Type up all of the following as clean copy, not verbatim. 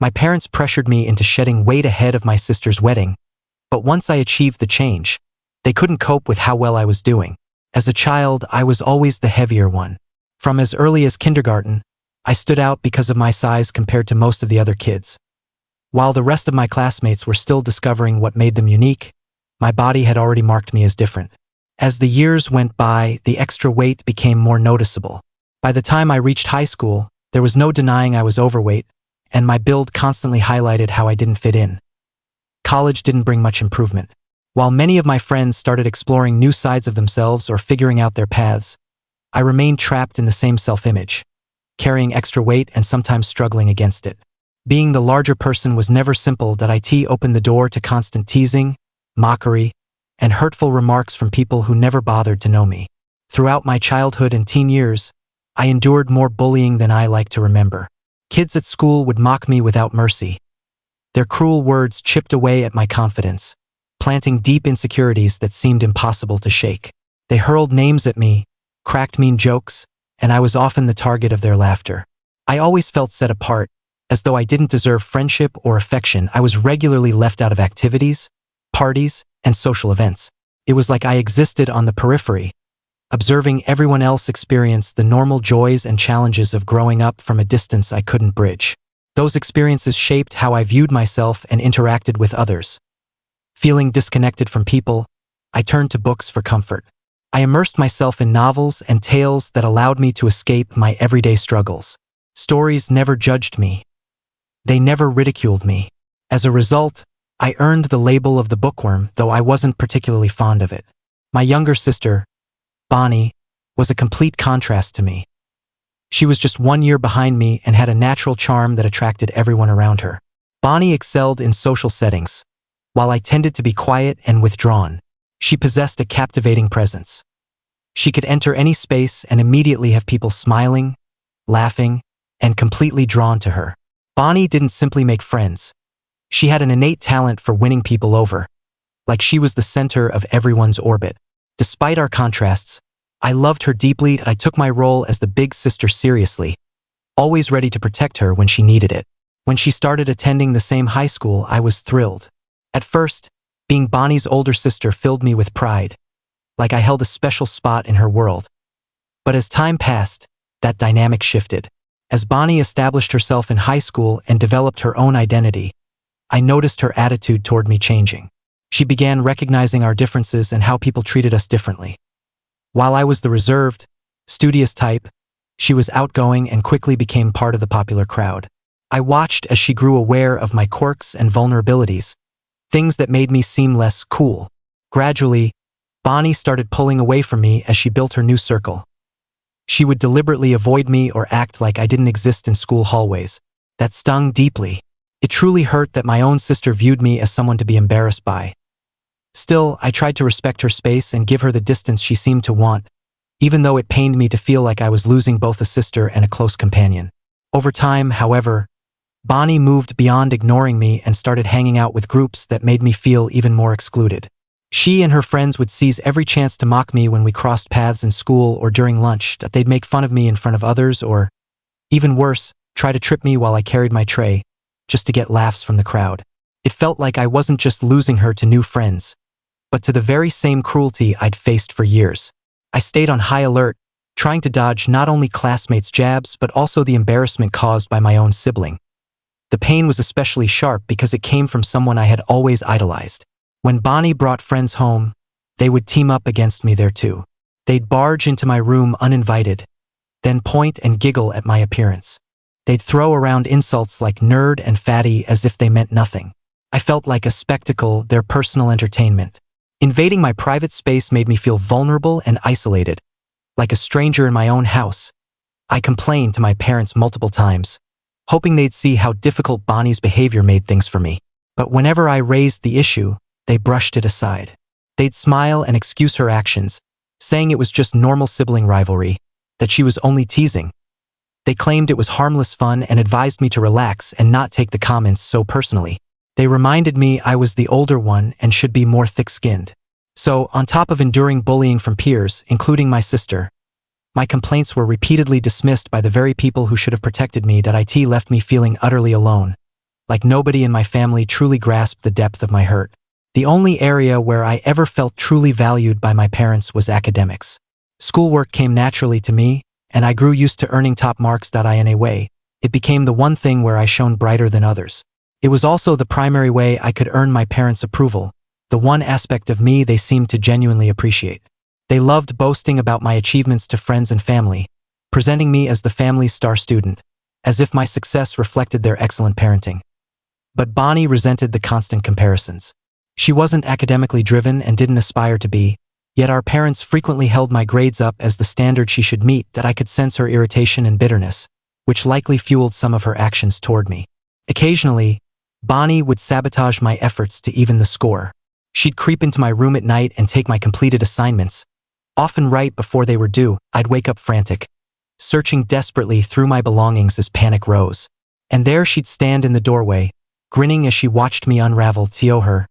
My parents pressured me into shedding weight ahead of my sister's wedding, but once I achieved the change, they couldn't cope with how well I was doing. As a child, I was always the heavier one. From as early as kindergarten, I stood out because of my size compared to most of the other kids. While the rest of my classmates were still discovering what made them unique, my body had already marked me as different. As the years went by, the extra weight became more noticeable. By the time I reached high school, there was no denying I was overweight, and my build constantly highlighted how I didn't fit in. College didn't bring much improvement. While many of my friends started exploring new sides of themselves or figuring out their paths, I remained trapped in the same self-image, carrying extra weight and sometimes struggling against it. Being the larger person was never simple. It opened the door to constant teasing, mockery, and hurtful remarks from people who never bothered to know me. Throughout my childhood and teen years, I endured more bullying than I like to remember. Kids at school would mock me without mercy. Their cruel words chipped away at my confidence, planting deep insecurities that seemed impossible to shake. They hurled names at me, cracked mean jokes, and I was often the target of their laughter. I always felt set apart, as though I didn't deserve friendship or affection. I was regularly left out of activities, parties, and social events. It was like I existed on the periphery, observing everyone else experience the normal joys and challenges of growing up from a distance I couldn't bridge. Those experiences shaped how I viewed myself and interacted with others. Feeling disconnected from people, I turned to books for comfort. I immersed myself in novels and tales that allowed me to escape my everyday struggles. Stories never judged me. They never ridiculed me. As a result, I earned the label of the bookworm, though I wasn't particularly fond of it. My younger sister, Bonnie, was a complete contrast to me. She was just 1 year behind me and had a natural charm that attracted everyone around her. Bonnie excelled in social settings, while I tended to be quiet and withdrawn. She possessed a captivating presence. She could enter any space and immediately have people smiling, laughing, and completely drawn to her. Bonnie didn't simply make friends. She had an innate talent for winning people over, like she was the center of everyone's orbit. Despite our contrasts, I loved her deeply and I took my role as the big sister seriously, always ready to protect her when she needed it. When she started attending the same high school, I was thrilled. At first, being Bonnie's older sister filled me with pride, like I held a special spot in her world. But as time passed, that dynamic shifted. As Bonnie established herself in high school and developed her own identity, I noticed her attitude toward me changing. She began recognizing our differences and how people treated us differently. While I was the reserved, studious type, she was outgoing and quickly became part of the popular crowd. I watched as she grew aware of my quirks and vulnerabilities, things that made me seem less cool. Gradually, Bonnie started pulling away from me as she built her new circle. She would deliberately avoid me or act like I didn't exist in school hallways. That stung deeply. It truly hurt that my own sister viewed me as someone to be embarrassed by. Still, I tried to respect her space and give her the distance she seemed to want, even though it pained me to feel like I was losing both a sister and a close companion. Over time, however, Bonnie moved beyond ignoring me and started hanging out with groups that made me feel even more excluded. She and her friends would seize every chance to mock me when we crossed paths in school or during lunch. That they'd make fun of me in front of others or, even worse, try to trip me while I carried my tray, just to get laughs from the crowd. It felt like I wasn't just losing her to new friends, but to the very same cruelty I'd faced for years. I stayed on high alert, trying to dodge not only classmates' jabs but also the embarrassment caused by my own sibling. The pain was especially sharp because it came from someone I had always idolized. When Bonnie brought friends home, they would team up against me there too. They'd barge into my room uninvited, then point and giggle at my appearance. They'd throw around insults like nerd and fatty as if they meant nothing. I felt like a spectacle, their personal entertainment. Invading my private space made me feel vulnerable and isolated, like a stranger in my own house. I complained to my parents multiple times, hoping they'd see how difficult Bonnie's behavior made things for me. But whenever I raised the issue, they brushed it aside. They'd smile and excuse her actions, saying it was just normal sibling rivalry, that she was only teasing. They claimed it was harmless fun and advised me to relax and not take the comments so personally. They reminded me I was the older one and should be more thick-skinned. So, on top of enduring bullying from peers, including my sister, my complaints were repeatedly dismissed by the very people who should have protected me. It left me feeling utterly alone. like nobody in my family truly grasped the depth of my hurt. The only area where I ever felt truly valued by my parents was academics. Schoolwork came naturally to me, and I grew used to earning top marks. In a way, it became the one thing where I shone brighter than others. It was also the primary way I could earn my parents' approval, the one aspect of me they seemed to genuinely appreciate. They loved boasting about my achievements to friends and family, presenting me as the family's star student, as if my success reflected their excellent parenting. But Bonnie resented the constant comparisons. She wasn't academically driven and didn't aspire to be, yet our parents frequently held my grades up as the standard she should meet. That I could sense her irritation and bitterness, which likely fueled some of her actions toward me. Occasionally, Bonnie would sabotage my efforts to even the score. She'd creep into my room at night and take my completed assignments. Often right before they were due, I'd wake up frantic, searching desperately through my belongings as panic rose. And there she'd stand in the doorway, grinning as she watched me unravel. To her,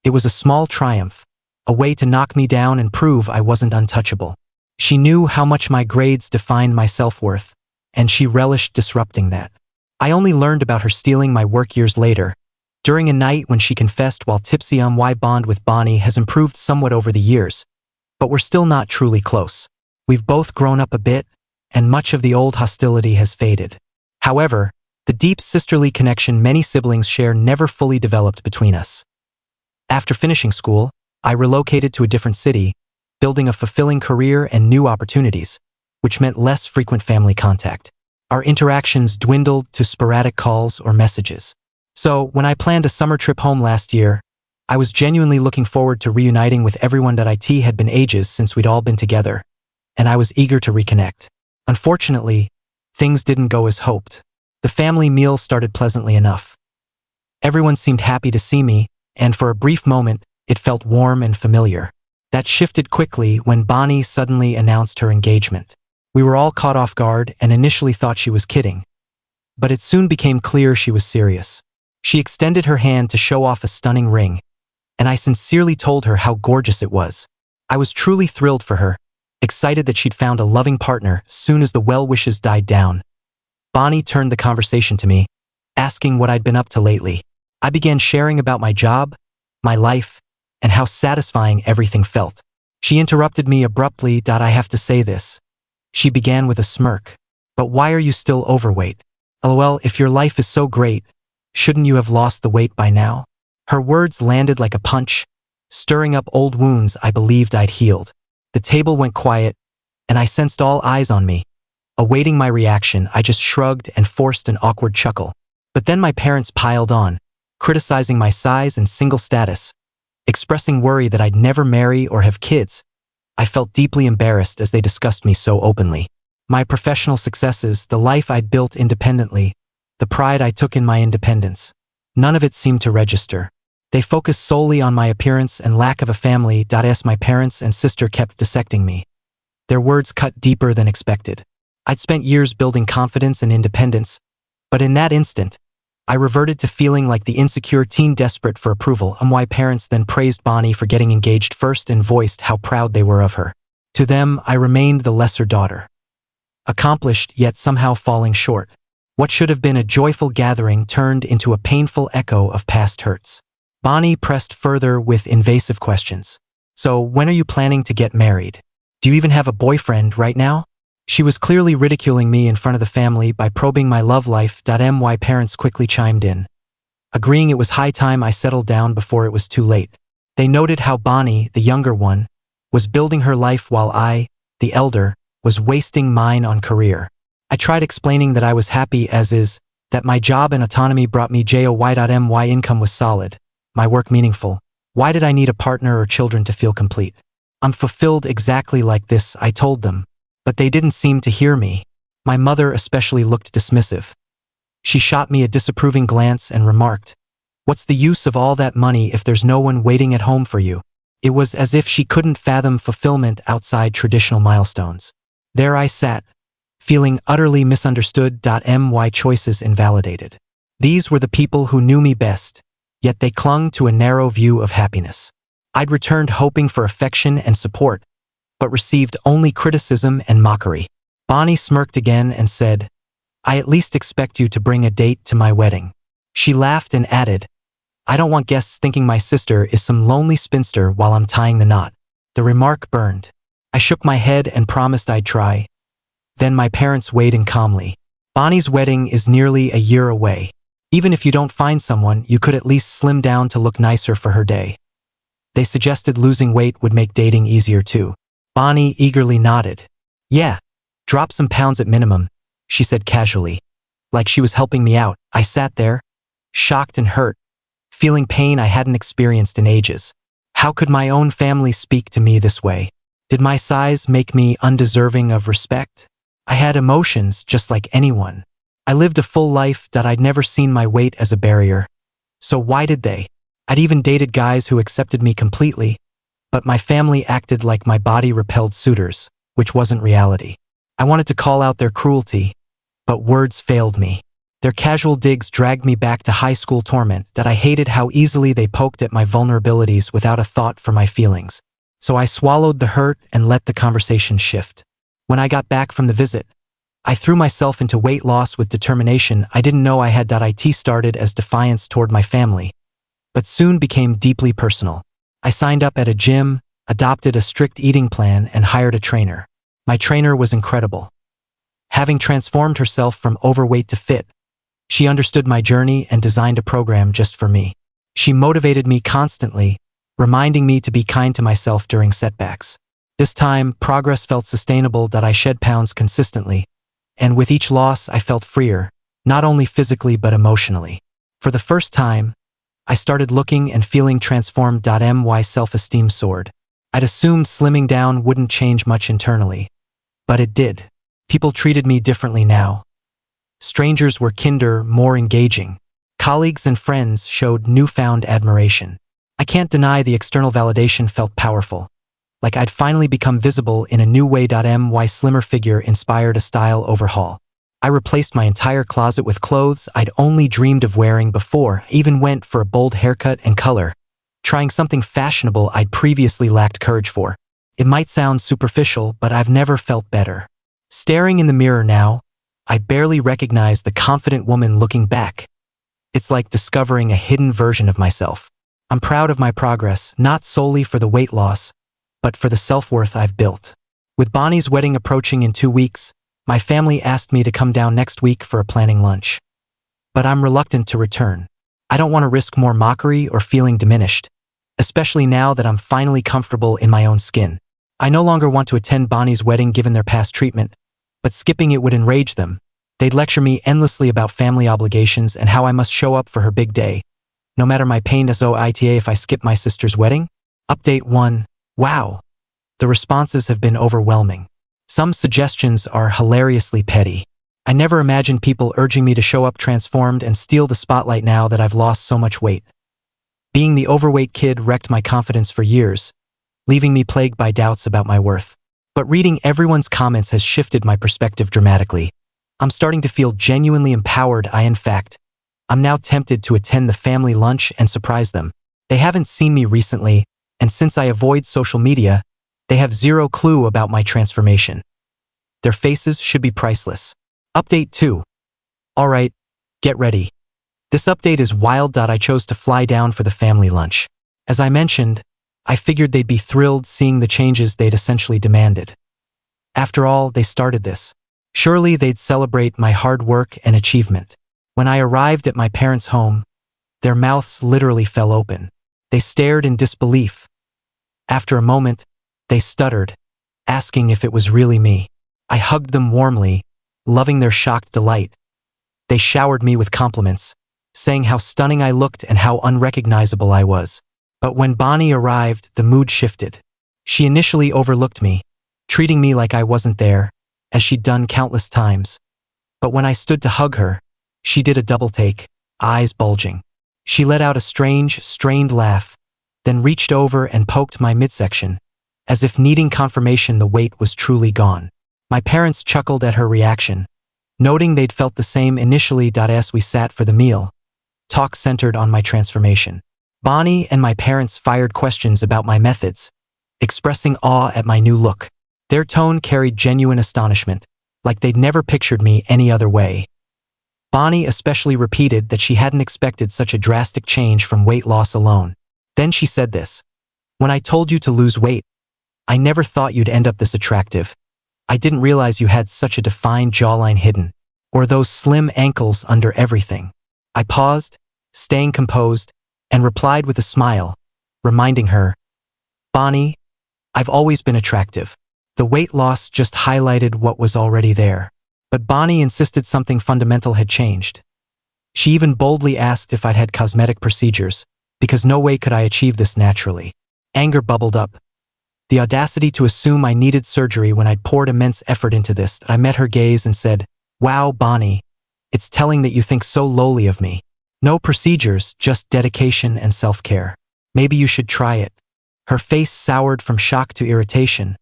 it was a small triumph, a way to knock me down and prove I wasn't untouchable. She knew how much my grades defined my self-worth, and she relished disrupting that. I only learned about her stealing my work years later, during a night when she confessed while tipsy. My bond with Bonnie has improved somewhat over the years, but we're still not truly close. We've both grown up a bit, and much of the old hostility has faded. However, the deep sisterly connection many siblings share never fully developed between us. After finishing school, I relocated to a different city, building a fulfilling career and new opportunities, which meant less frequent family contact. Our interactions dwindled to sporadic calls or messages. So, when I planned a summer trip home last year, I was genuinely looking forward to reuniting with everyone. It had been ages since we'd all been together, and I was eager to reconnect. Unfortunately, things didn't go as hoped. The family meal started pleasantly enough. Everyone seemed happy to see me, and for a brief moment, it felt warm and familiar. That shifted quickly when Bonnie suddenly announced her engagement. We were all caught off guard and initially thought she was kidding, but it soon became clear she was serious. She extended her hand to show off a stunning ring, and I sincerely told her how gorgeous it was. I was truly thrilled for her, excited that she'd found a loving partner. Soon as the well wishes died down, Bonnie turned the conversation to me, asking what I'd been up to lately. I began sharing about my job, my life, and how satisfying everything felt. She interrupted me abruptly. I have to say this. She began with a smirk. But why are you still overweight? LOL, if your life is so great, shouldn't you have lost the weight by now? Her words landed like a punch, stirring up old wounds I believed I'd healed. The table went quiet, and I sensed all eyes on me. Awaiting my reaction, I just shrugged and forced an awkward chuckle. But then my parents piled on, criticizing my size and single status, expressing worry that I'd never marry or have kids. I felt deeply embarrassed as they discussed me so openly. My professional successes, the life I'd built independently, the pride I took in my independence. None of it seemed to register. They focused solely on my appearance and lack of a family. As my parents and sister kept dissecting me, their words cut deeper than expected. I'd spent years building confidence and independence, but in that instant, I reverted to feeling like the insecure teen desperate for approval. My parents then praised Bonnie for getting engaged first and voiced how proud they were of her. To them, I remained the lesser daughter. Accomplished, yet somehow falling short. What should have been a joyful gathering turned into a painful echo of past hurts. Bonnie pressed further with invasive questions. So, when are you planning to get married? Do you even have a boyfriend right now? She was clearly ridiculing me in front of the family by probing my love life. My parents quickly chimed in, agreeing it was high time I settled down before it was too late. They noted how Bonnie, the younger one, was building her life while I, the elder, was wasting mine on career. I tried explaining that I was happy as is, that my job and autonomy brought me joy. My income was solid, my work meaningful. Why did I need a partner or children to feel complete? I'm fulfilled exactly like this, I told them. But they didn't seem to hear me. My mother especially looked dismissive. She shot me a disapproving glance and remarked, "What's the use of all that money if there's no one waiting at home for you?" It was as if she couldn't fathom fulfillment outside traditional milestones. There I sat, feeling utterly misunderstood. My choices invalidated. These were the people who knew me best, yet they clung to a narrow view of happiness. I'd returned hoping for affection and support, but received only criticism and mockery. Bonnie smirked again and said, "I at least expect you to bring a date to my wedding." She laughed and added, I don't want guests thinking my sister is some lonely spinster while I'm tying the knot. The remark burned. I shook my head and promised I'd try. Then my parents weighed in calmly. Bonnie's wedding is nearly a year away. Even if you don't find someone, you could at least slim down to look nicer for her day. They suggested losing weight would make dating easier too. Bonnie eagerly nodded. Yeah, drop some pounds at minimum, she said casually. Like she was helping me out. I sat there, shocked and hurt, feeling pain I hadn't experienced in ages. How could my own family speak to me this way? Did my size make me undeserving of respect? I had emotions just like anyone. I lived a full life that I'd never seen my weight as a barrier. So why did they? I'd even dated guys who accepted me completely, but my family acted like my body repelled suitors, which wasn't reality. I wanted to call out their cruelty, but words failed me. Their casual digs dragged me back to high school torment that I hated how easily they poked at my vulnerabilities without a thought for my feelings. So I swallowed the hurt and let the conversation shift. When I got back from the visit, I threw myself into weight loss with determination I didn't know I had. It started as defiance toward my family, but soon became deeply personal. I signed up at a gym, adopted a strict eating plan, and hired a trainer. My trainer was incredible. Having transformed herself from overweight to fit, she understood my journey and designed a program just for me. She motivated me constantly, reminding me to be kind to myself during setbacks. This time, progress felt sustainable. I shed pounds consistently, and with each loss I felt freer, not only physically but emotionally. For the first time, I started looking and feeling transformed. My self-esteem soared. I'd assumed slimming down wouldn't change much internally, but it did. People treated me differently now. Strangers were kinder, more engaging. Colleagues and friends showed newfound admiration. I can't deny the external validation felt powerful. Like I'd finally become visible in a new way. My slimmer figure inspired a style overhaul. I replaced my entire closet with clothes I'd only dreamed of wearing before. I even went for a bold haircut and color, trying something fashionable I'd previously lacked courage for. It might sound superficial, but I've never felt better. Staring in the mirror now, I barely recognize the confident woman looking back. It's like discovering a hidden version of myself. I'm proud of my progress, not solely for the weight loss, but for the self-worth I've built. With Bonnie's wedding approaching in 2 weeks, my family asked me to come down next week for a planning lunch. But I'm reluctant to return. I don't want to risk more mockery or feeling diminished, especially now that I'm finally comfortable in my own skin. I no longer want to attend Bonnie's wedding given their past treatment, but skipping it would enrage them. They'd lecture me endlessly about family obligations and how I must show up for her big day, no matter my pain as OITA if I skip my sister's wedding. Update 1. Wow. The responses have been overwhelming. Some suggestions are hilariously petty. I never imagined people urging me to show up transformed and steal the spotlight now that I've lost so much weight. Being the overweight kid wrecked my confidence for years, leaving me plagued by doubts about my worth. But reading everyone's comments has shifted my perspective dramatically. I'm starting to feel genuinely empowered. I'm now tempted to attend the family lunch and surprise them. They haven't seen me recently, and since I avoid social media, they have zero clue about my transformation. Their faces should be priceless. Update 2. Alright, get ready. This update is wild. I chose to fly down for the family lunch. As I mentioned, I figured they'd be thrilled seeing the changes they'd essentially demanded. After all, they started this. Surely they'd celebrate my hard work and achievement. When I arrived at my parents' home, their mouths literally fell open. They stared in disbelief. After a moment, they stuttered, asking if it was really me. I hugged them warmly, loving their shocked delight. They showered me with compliments, saying how stunning I looked and how unrecognizable I was. But when Bonnie arrived, the mood shifted. She initially overlooked me, treating me like I wasn't there, as she'd done countless times. But when I stood to hug her, she did a double take, eyes bulging. She let out a strange, strained laugh, then reached over and poked my midsection, as if needing confirmation the weight was truly gone. My parents chuckled at her reaction, noting they'd felt the same initially. As we sat for the meal, talk centered on my transformation. Bonnie and my parents fired questions about my methods, expressing awe at my new look. Their tone carried genuine astonishment, like they'd never pictured me any other way. Bonnie especially repeated that she hadn't expected such a drastic change from weight loss alone. Then she said this: "When I told you to lose weight, I never thought you'd end up this attractive. I didn't realize you had such a defined jawline hidden, or those slim ankles under everything." I paused, staying composed, and replied with a smile, reminding her, "Bonnie, I've always been attractive. The weight loss just highlighted what was already there." But Bonnie insisted something fundamental had changed. She even boldly asked if I'd had cosmetic procedures, because no way could I achieve this naturally. Anger bubbled up. The audacity to assume I needed surgery when I'd poured immense effort into this. I met her gaze and said, "Wow, Bonnie, it's telling that you think so lowly of me. No procedures, just dedication and self-care. Maybe you should try it." Her face soured from shock to irritation,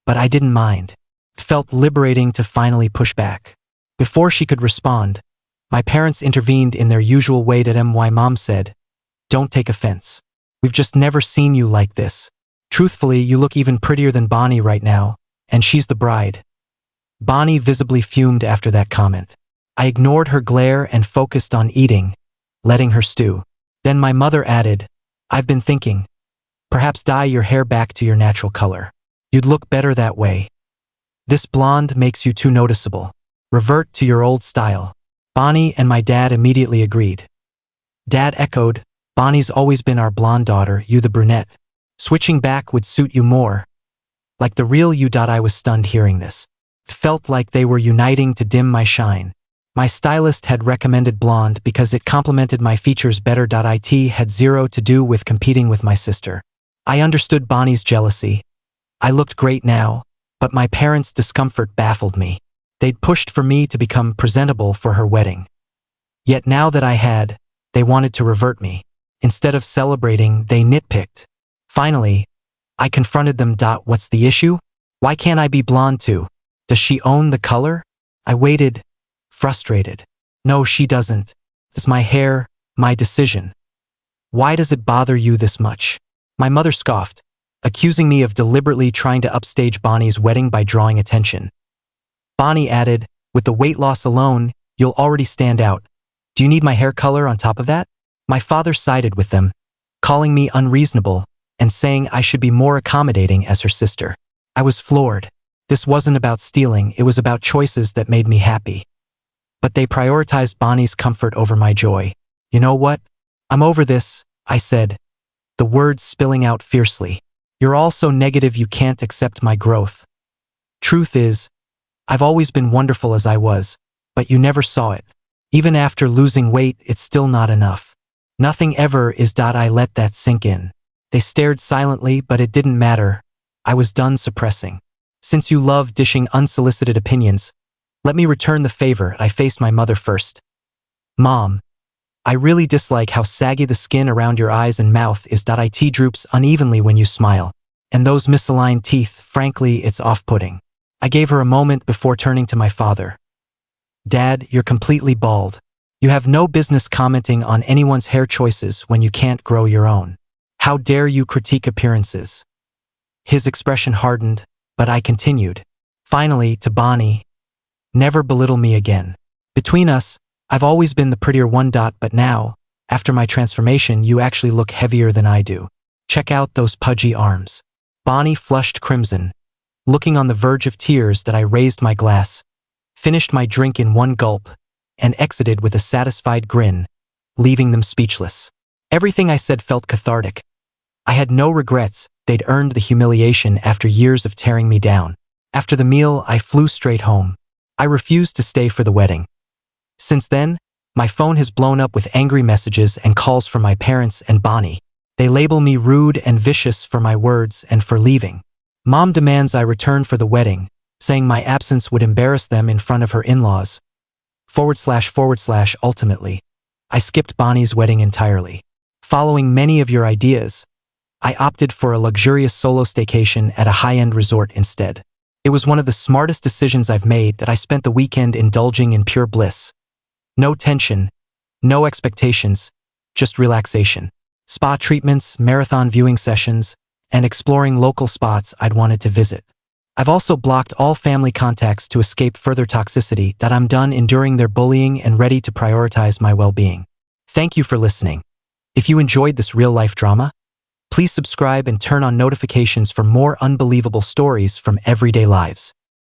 but I didn't mind. It felt liberating to finally push back. Before she could respond, my parents intervened in their usual way. My mom said, "Don't take offense. We've just never seen you like this. Truthfully, you look even prettier than Bonnie right now, and she's the bride." Bonnie visibly fumed after that comment. I ignored her glare and focused on eating, letting her stew. Then my mother added, "I've been thinking, perhaps dye your hair back to your natural color. You'd look better that way. This blonde makes you too noticeable. Revert to your old style." Bonnie and my dad immediately agreed. Dad echoed, "Bonnie's always been our blonde daughter, you the brunette. Switching back would suit you more. Like the real you." I was stunned hearing this. It felt like they were uniting to dim my shine. My stylist had recommended blonde because it complemented my features better. It had zero to do with competing with my sister. I understood Bonnie's jealousy. I looked great now, but my parents' discomfort baffled me. They'd pushed for me to become presentable for her wedding. Yet now that I had, they wanted to revert me. Instead of celebrating, they nitpicked. Finally, I confronted them. "What's the issue? Why can't I be blonde too? Does she own the color?" I waited, frustrated. "No, she doesn't. It's my hair, my decision. Why does it bother you this much?" My mother scoffed, accusing me of deliberately trying to upstage Bonnie's wedding by drawing attention. Bonnie added, "With the weight loss alone, you'll already stand out. Do you need my hair color on top of that?" My father sided with them, calling me unreasonable and saying I should be more accommodating as her sister. I was floored. This wasn't about stealing, it was about choices that made me happy. But they prioritized Bonnie's comfort over my joy. "You know what? I'm over this," I said, the words spilling out fiercely. "You're all so negative you can't accept my growth. Truth is, I've always been wonderful as I was, but you never saw it. Even after losing weight, it's still not enough. Nothing ever is." I let that sink in. They stared silently, but it didn't matter. I was done suppressing. "Since you love dishing unsolicited opinions, let me return the favor." I faced my mother first. "Mom, I really dislike how saggy the skin around your eyes and mouth is. It droops unevenly when you smile. And those misaligned teeth, frankly, it's off-putting." I gave her a moment before turning to my father. "Dad, you're completely bald. You have no business commenting on anyone's hair choices when you can't grow your own. How dare you critique appearances?" His expression hardened, but I continued. Finally, to Bonnie, "Never belittle me again. Between us, I've always been the prettier one. But now, after my transformation, you actually look heavier than I do. Check out those pudgy arms." Bonnie flushed crimson. Looking on the verge of tears, I raised my glass, finished my drink in one gulp, and exited with a satisfied grin, leaving them speechless. Everything I said felt cathartic. I had no regrets. They'd earned the humiliation after years of tearing me down. After the meal, I flew straight home. I refused to stay for the wedding. Since then, my phone has blown up with angry messages and calls from my parents and Bonnie. They label me rude and vicious for my words and for leaving. Mom demands I return for the wedding, saying my absence would embarrass them in front of her in-laws. // Ultimately, I skipped Bonnie's wedding entirely. Following many of your ideas, I opted for a luxurious solo staycation at a high-end resort instead. It was one of the smartest decisions I've made. I spent the weekend indulging in pure bliss. No tension, no expectations, just relaxation. Spa treatments, marathon viewing sessions, and exploring local spots I'd wanted to visit. I've also blocked all family contacts to escape further toxicity that I'm done enduring their bullying and ready to prioritize my well-being. Thank you for listening. If you enjoyed this real-life drama, please subscribe and turn on notifications for more unbelievable stories from everyday lives.